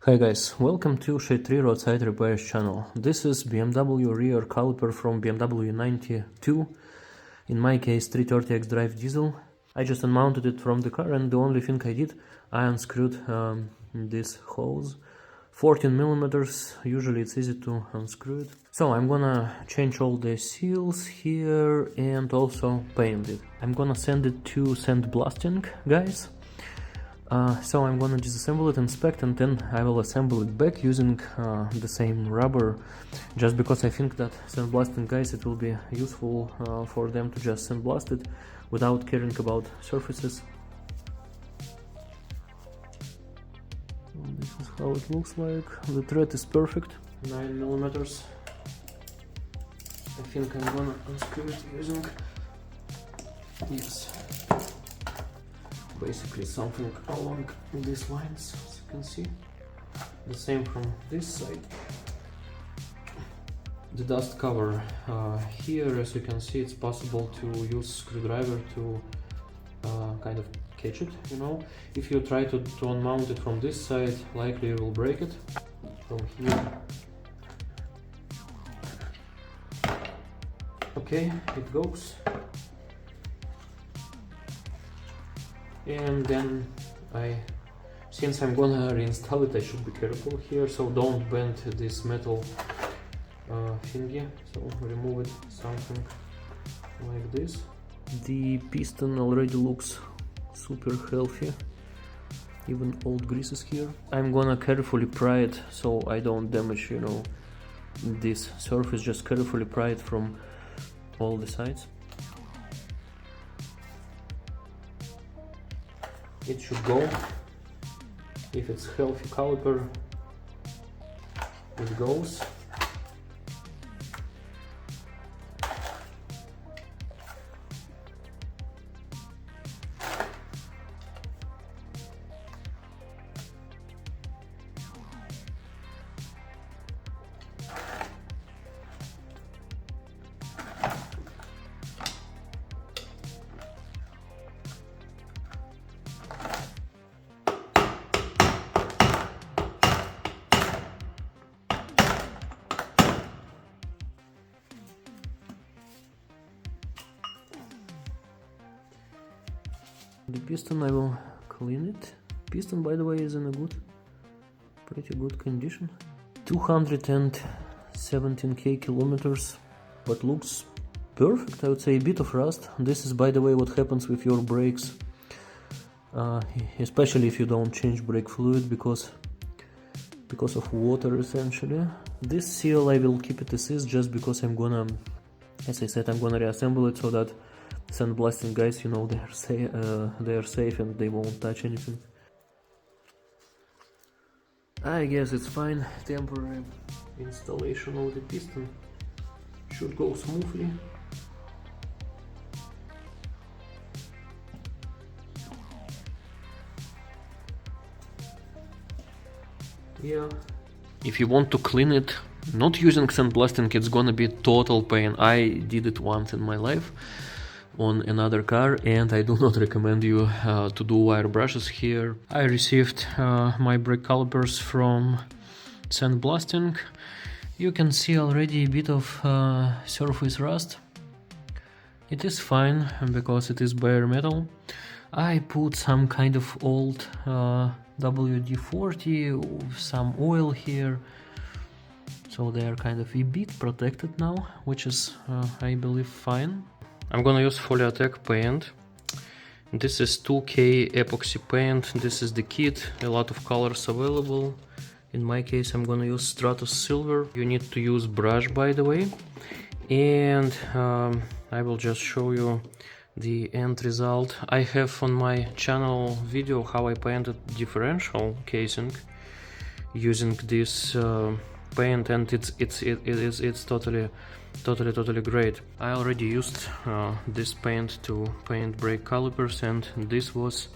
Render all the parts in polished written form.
Hi guys, welcome to Shade 3 Roadside Repairs channel. This is BMW rear caliper from BMW E90 2, in my case 330X drive diesel. I just unmounted it from the car and the only thing I did, I unscrewed these holes. 14 millimeters, usually it's easy to unscrew it. So I'm gonna change all the seals here and also paint it. I'm gonna send it to sandblasting guys. So I'm gonna disassemble it, inspect, and then I will assemble it back using the same rubber, just because I think that sandblasting guys, it will be useful for them to just sandblast it without caring about surfaces. This is how it looks like. The thread is perfect, 9 millimeters. I think I'm gonna unscrew it using this. Basically something along these lines, as you can see. The same from this side. The dust cover here, as you can see, it's possible to use screwdriver to kind of catch it, you know. If you try to unmount it from this side, likely you will break it. From here. Okay, it goes. And then since I'm gonna reinstall it, I should be careful here, so don't bend this metal thingy, so remove it something like this. The piston already looks super healthy, even old greases here. I'm gonna carefully pry it so I don't damage, you know, this surface, just carefully pry it from all the sides. It should go. If it's healthy caliper, it goes. The piston, I will clean it. Piston, by the way, is in a pretty good condition. 217k kilometers, but looks perfect. I would say a bit of rust. This is, by the way, what happens with your brakes, especially if you don't change brake fluid because of water, essentially. This seal, I will keep it as is, just because I'm gonna, as I said, I'm gonna reassemble it so that sandblasting guys, you know, they are safe and they won't touch anything. I guess it's fine. Temporary installation of the piston should go smoothly. Yeah. If you want to clean it, not using sandblasting, it's gonna be total pain. I did it once in my life on another car, and I do not recommend you to do wire brushes here. I received my brake calipers from sandblasting. You can see already a bit of surface rust. It is fine because it is bare metal. I put some kind of old WD-40, some oil here, so they are kind of a bit protected now, which is I believe fine. I'm gonna use Foliatec paint. This is 2K epoxy paint. This is the kit, a lot of colors available. In my case, I'm gonna use Stratus Silver. You need to use brush, by the way. And I will just show you the end result. I have on my channel video how I painted differential casing using this paint, and it's totally great. I already used this paint to paint brake calipers, and this was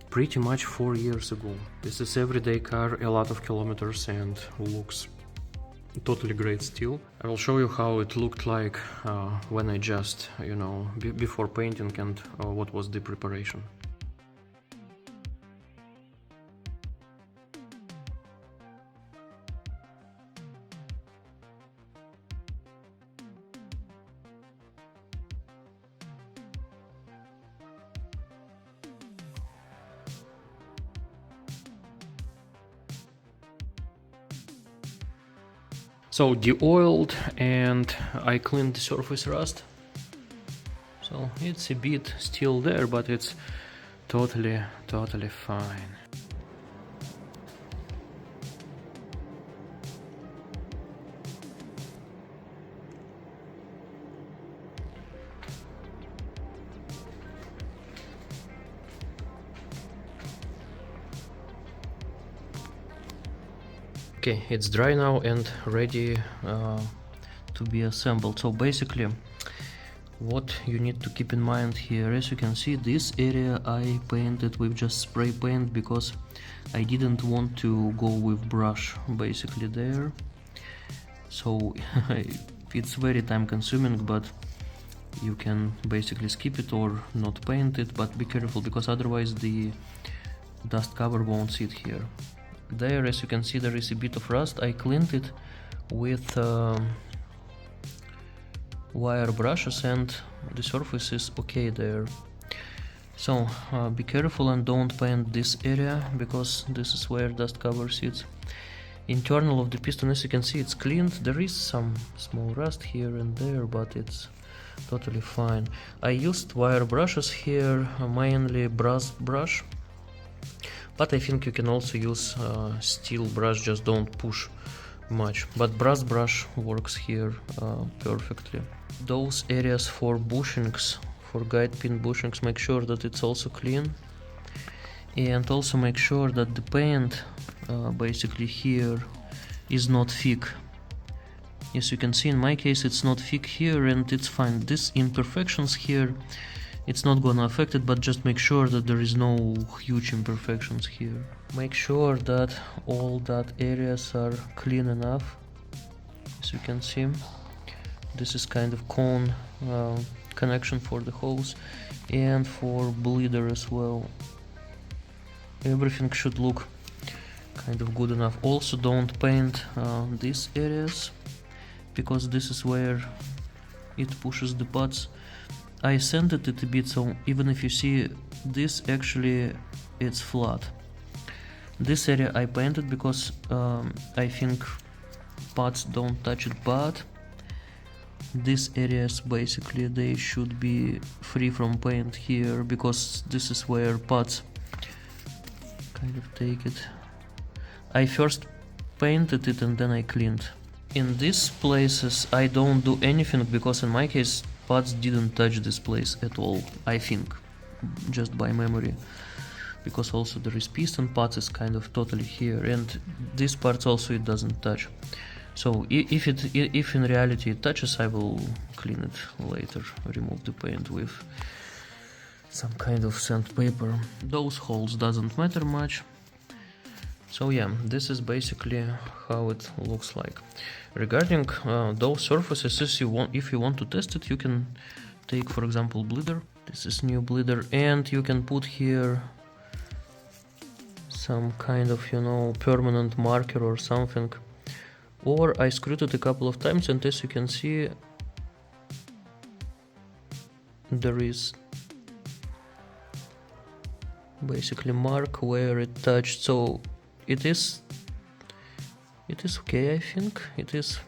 pretty much 4 years ago. This is everyday car, a lot of kilometers, and looks totally great still. I will show you how it looked like when I just, you know, before painting, and what was the preparation. So de-oiled, and I cleaned the surface rust. So it's a bit still there, but it's totally fine. Okay, it's dry now and ready to be assembled. So basically, what you need to keep in mind here, as you can see, this area I painted with just spray paint because I didn't want to go with brush basically there. So it's very time consuming, but you can basically skip it or not paint it, but be careful because otherwise the dust cover won't sit here. There, as you can see, there is a bit of rust. I cleaned it with wire brushes and the surface is okay there. So be careful and don't paint this area because this is where dust cover sits. Internal of the piston, as you can see, it's cleaned. There is some small rust here and there, but it's totally fine. I used wire brushes here, mainly brass brush, but I think you can also use steel brush, just don't push much. But brass brush works here perfectly. Those areas for bushings, for guide pin bushings, make sure that it's also clean, and also make sure that the paint basically here is not thick. As you can see, in my case it's not thick here and it's fine. These imperfections here, it's not gonna affect it, but just make sure that there is no huge imperfections here. Make sure that all that areas are clean enough. As you can see, this is kind of cone connection for the hose and for bleeder as well. Everything should look kind of good enough. Also don't paint these areas because this is where it pushes the parts. I sanded it a bit, so even if you see this, actually it's flat. This area I painted because I think parts don't touch it, but these areas basically they should be free from paint here because this is where parts kind of take it. I first painted it and then I cleaned. In these places I don't do anything because in my case parts didn't touch this place at all, I think, just by memory, because also there is piston parts is kind of totally here, and these parts also it doesn't touch. So if in reality it touches, I will clean it later, remove the paint with some kind of sandpaper. Those holes doesn't matter much. So yeah, this is basically how it looks like. Regarding those surfaces, if you want to test it, you can take, for example, bleeder. This is new bleeder, and you can put here some kind of, you know, permanent marker or something. Or I screwed it a couple of times, and as you can see, there is basically mark where it touched. So it is okay, I think. It is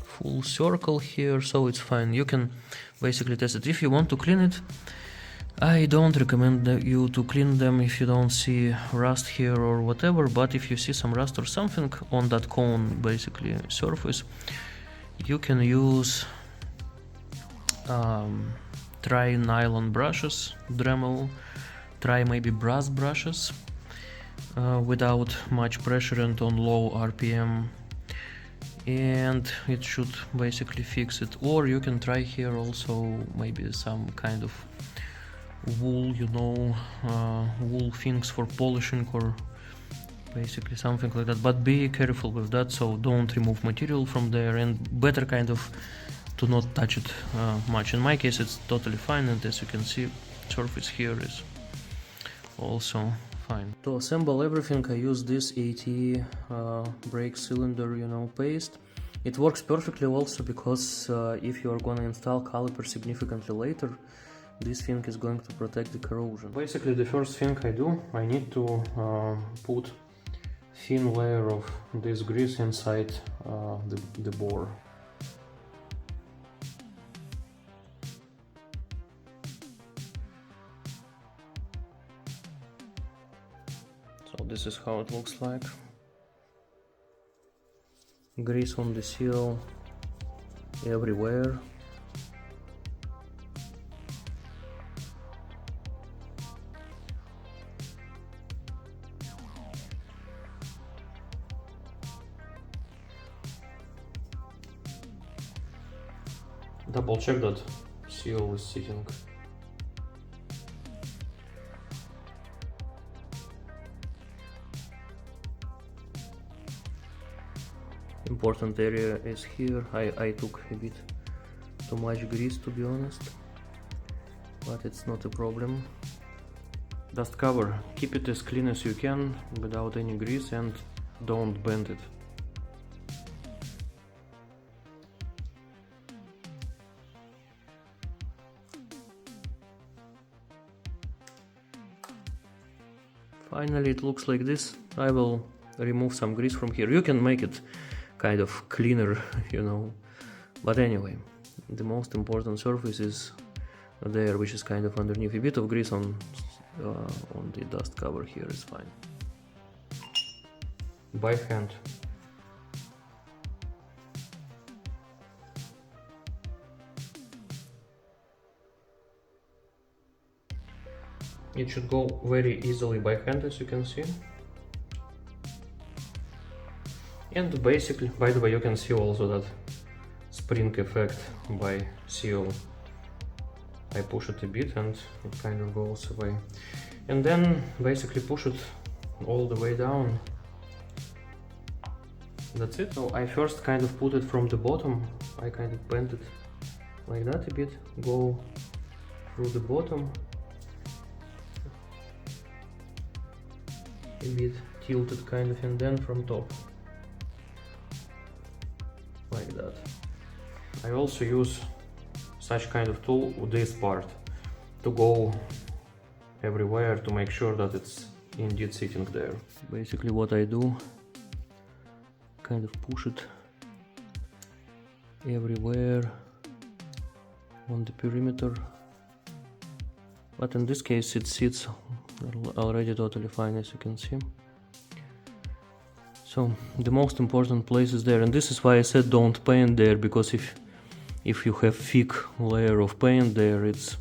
full circle here, so it's fine. You can basically test it. If you want to clean it, I don't recommend you to clean them if you don't see rust here or whatever, but if you see some rust or something on that cone basically surface, you can use try nylon brushes, Dremel, try maybe brass brushes without much pressure and on low RPM, and it should basically fix it. Or you can try here also maybe some kind of wool, you know, wool things for polishing or basically something like that, but be careful with that, so don't remove material from there, and better kind of to not touch it much. In my case it's totally fine, and as you can see, surface here is also fine. To assemble everything I use this AT brake cylinder, you know, paste. It works perfectly also because if you are gonna install caliper significantly later, this thing is going to protect the corrosion. Basically the first thing I do, I need to put thin layer of this grease inside the bore. So this is how it looks like. Grease on the seal everywhere. Double check that seal is sitting. Important area is here. I took a bit too much grease, to be honest, but it's not a problem. Dust cover, keep it as clean as you can without any grease and don't bend it. Finally it looks like this. I will remove some grease from here. You can make it kind of cleaner, you know, but anyway, the most important surface is there, which is kind of underneath. A bit of grease on the dust cover here is fine. By hand. It should go very easily by hand, as you can see. And basically, by the way, you can see also that spring effect by seal. I push it a bit and it kind of goes away. And then basically push it all the way down. That's it. So I first kind of put it from the bottom. I kind of bend it like that a bit, go through the bottom, a bit tilted kind of, and then from top, like that. I also use such kind of tool with this part to go everywhere to make sure that it's indeed sitting there. Basically what I do, kind of push it everywhere on the perimeter, but in this case it sits already totally fine, as you can see. So the most important place is there, and this is why I said don't paint there, because if you have thick layer of paint there, it's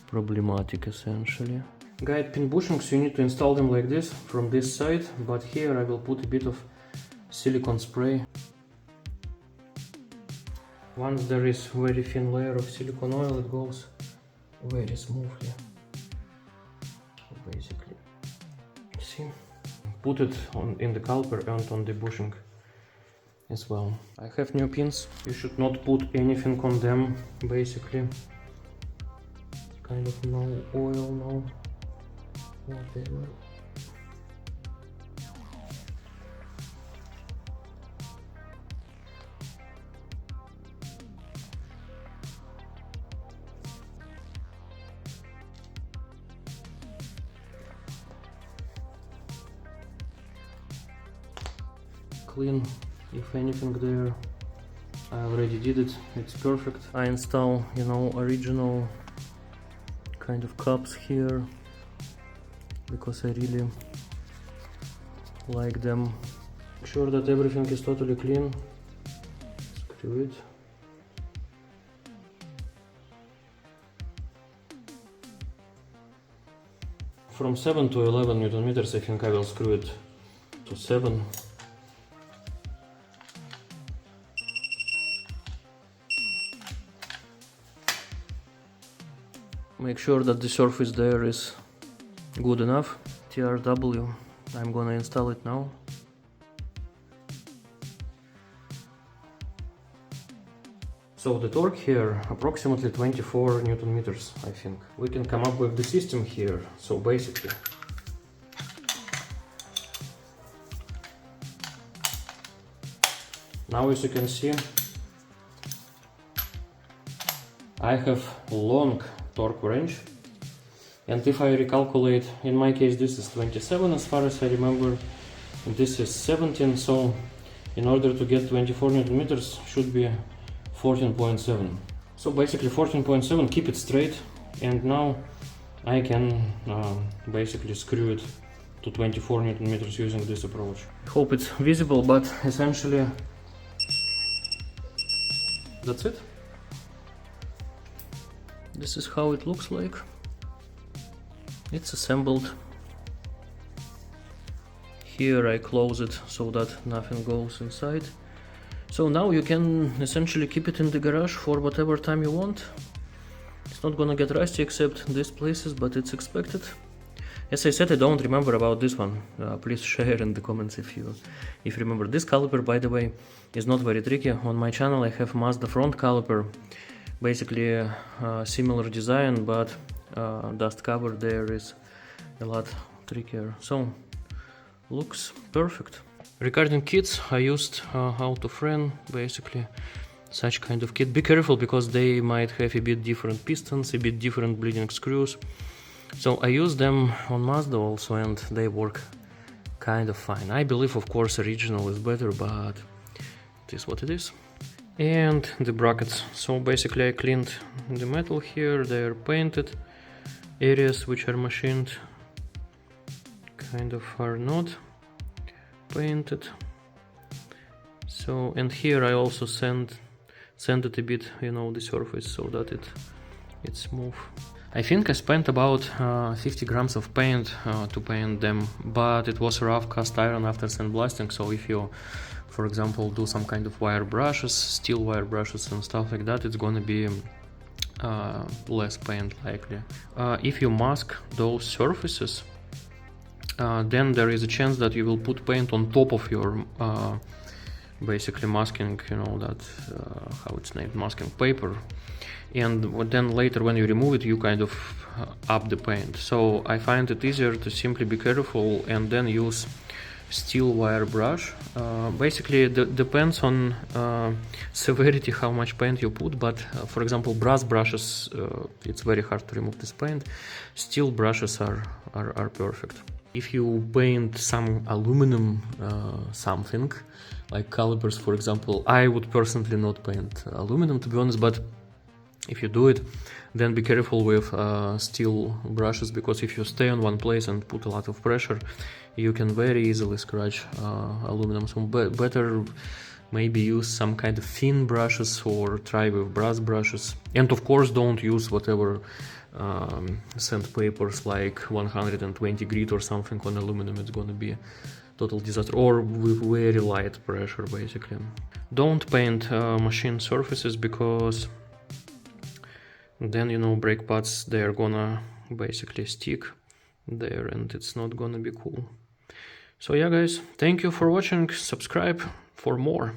problematic essentially. Guide pin bushings, you need to install them like this from this side, but here I will put a bit of silicone spray. Once there is very thin layer of silicone oil, it goes very smoothly. Basically, see, put it in the caliper and on the bushing as well. I have new pins. You should not put anything on them, basically. Kind of no oil, no whatever. Clean if anything there. I already did it, it's perfect. I install, you know, original kind of cups here because I really like them. Make sure that everything is totally clean. Screw it. From 7 to 11 Newton meters, I think I will screw it to 7. Make sure that the surface there is good enough. TRW, I'm gonna install it now. So the torque here, approximately 24 Newton meters, I think. We can come up with the system here. So basically, now as you can see, I have long torque range, and if I recalculate, in my case this is 27 as far as I remember, This is 17, so in order to get 24 Newton meters should be 14.7. So basically 14.7, keep it straight, and now I can basically screw it to 24 Newton meters using this approach. I hope it's visible, but essentially that's it. This is how it looks like. It's assembled. Here I close it so that nothing goes inside. So now you can essentially keep it in the garage for whatever time you want. It's not gonna get rusty except these places, but it's expected. As I said, I don't remember about this one. Please share in the comments if you remember. This caliper, by the way, is not very tricky. On my channel I have Mazda front caliper, basically a similar design, but dust cover there is a lot trickier. So looks perfect. Regarding kits, I used out of Ren, basically such kind of kit. Be careful because they might have a bit different pistons, a bit different bleeding screws. So I use them on Mazda also, and they work kind of fine. I believe, of course, original is better, but it is what it is. And the brackets. So basically I cleaned the metal here, they're painted. Areas which are machined kind of are not painted. So, and here I also sanded a bit, you know, the surface so that it's smooth. I think I spent about 50 grams of paint to paint them, but it was rough cast iron after sandblasting. So if you, for example, do some kind of wire brushes, steel wire brushes and stuff like that, it's gonna be less paint likely. If you mask those surfaces, then there is a chance that you will put paint on top of your basically masking, you know, that how it's named, masking paper, and then later when you remove it you kind of up the paint. So I find it easier to simply be careful and then use steel wire brush. Basically it depends on severity how much paint you put, but for example brass brushes, it's very hard to remove this paint. Steel brushes are perfect. If you paint some aluminum something, like calipers for example, I would personally not paint aluminum to be honest, but if you do it, then be careful with steel brushes, because if you stay on one place and put a lot of pressure, you can very easily scratch aluminum. So better maybe use some kind of thin brushes or try with brass brushes. And of course don't use whatever sandpapers like 120 grit or something on aluminum. It's gonna be total disaster, or with very light pressure basically. Don't paint machine surfaces, because then, you know, brake pads, they're gonna basically stick there and it's not gonna be cool. So yeah guys, thank you for watching, subscribe for more.